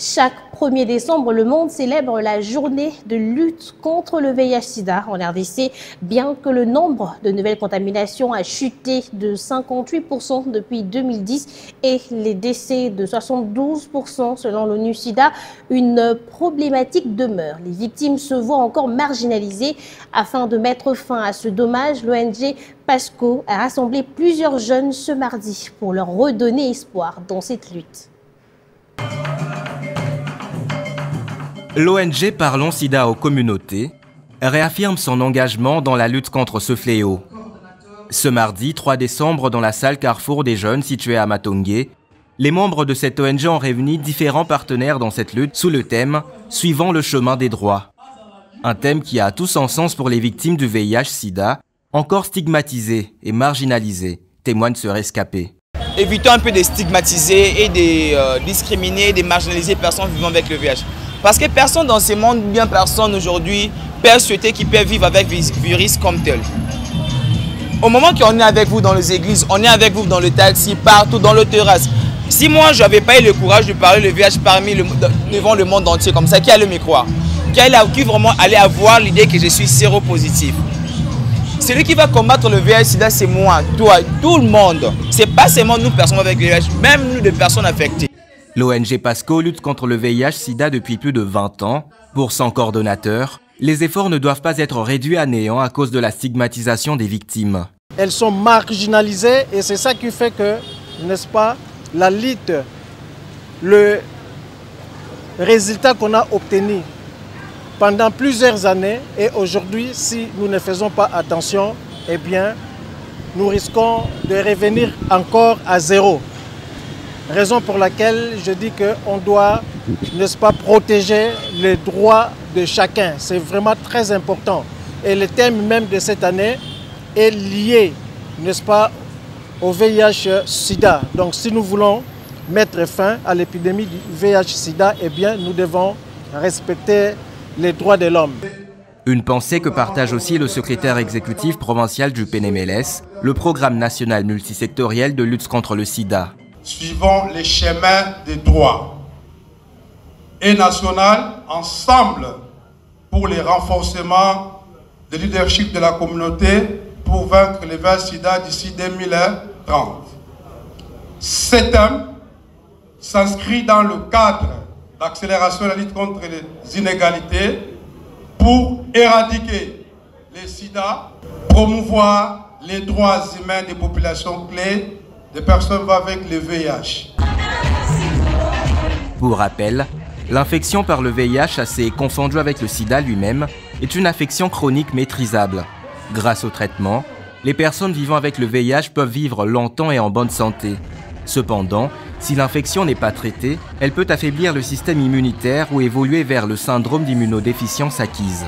Chaque 1er décembre, le monde célèbre la journée de lutte contre le VIH-Sida en RDC, bien que le nombre de nouvelles contaminations a chuté de 58% depuis 2010 et les décès de 72% selon l'ONU-Sida, une problématique demeure. Les victimes se voient encore marginalisées. Afin de mettre fin à ce dommage, l'ONG PASCO a rassemblé plusieurs jeunes ce mardi pour leur redonner espoir dans cette lutte. L'ONG Parlons Sida aux communautés réaffirme son engagement dans la lutte contre ce fléau. Ce mardi 3 décembre, dans la salle Carrefour des Jeunes située à Matongé, les membres de cette ONG ont réuni différents partenaires dans cette lutte sous le thème « Suivant le chemin des droits ». Un thème qui a tout son sens pour les victimes du VIH-Sida, encore stigmatisées et marginalisées, témoigne ce rescapé. Évitons un peu de stigmatiser et de discriminer, de marginaliser les personnes vivant avec le VIH. Parce que personne dans ce monde, bien personne aujourd'hui, peut souhaiter qu'ils peuvent vivre avec le virus comme tel. Au moment qu'on est avec vous dans les églises, on est avec vous dans le taxi, partout, dans le terrasse. Si moi, je n'avais pas eu le courage de parler le VIH devant le monde entier, comme ça, qui allait me croire? Qui vraiment allait avoir l'idée que je suis séropositif? Celui qui va combattre le VIH-Sida, c'est moi, toi, tout le monde. Ce n'est pas seulement nous, personnes avec le VIH, même nous, des personnes affectées. L'ONG PASCO lutte contre le VIH-Sida depuis plus de 20 ans. Pour son coordonnateur, les efforts ne doivent pas être réduits à néant à cause de la stigmatisation des victimes. Elles sont marginalisées et c'est ça qui fait que, n'est-ce pas, la lutte, le résultat qu'on a obtenu pendant plusieurs années et aujourd'hui, si nous ne faisons pas attention, eh bien, nous risquons de revenir encore à zéro. Raison pour laquelle je dis qu'on doit, n'est-ce pas, protéger les droits de chacun. C'est vraiment très important. Et le thème même de cette année est lié, n'est-ce pas, au VIH-Sida. Donc si nous voulons mettre fin à l'épidémie du VIH-Sida, eh bien, nous devons respecter les droits de l'homme. Une pensée que partage aussi le secrétaire exécutif provincial du PNMLS, le programme national multisectoriel de lutte contre le sida. Suivons les chemins des droits et national ensemble pour le renforcement du leadership de la communauté pour vaincre le VIH-Sida d'ici 2030. Cet thème s'inscrit dans le cadre d'accélération de la lutte contre les inégalités pour éradiquer le sida, promouvoir les droits humains des populations clés des personnes vivant avec le VIH. Pour rappel, l'infection par le VIH, assez confondue avec le sida lui-même, est une affection chronique maîtrisable. Grâce au traitement, les personnes vivant avec le VIH peuvent vivre longtemps et en bonne santé. Cependant, si l'infection n'est pas traitée, elle peut affaiblir le système immunitaire ou évoluer vers le syndrome d'immunodéficience acquise.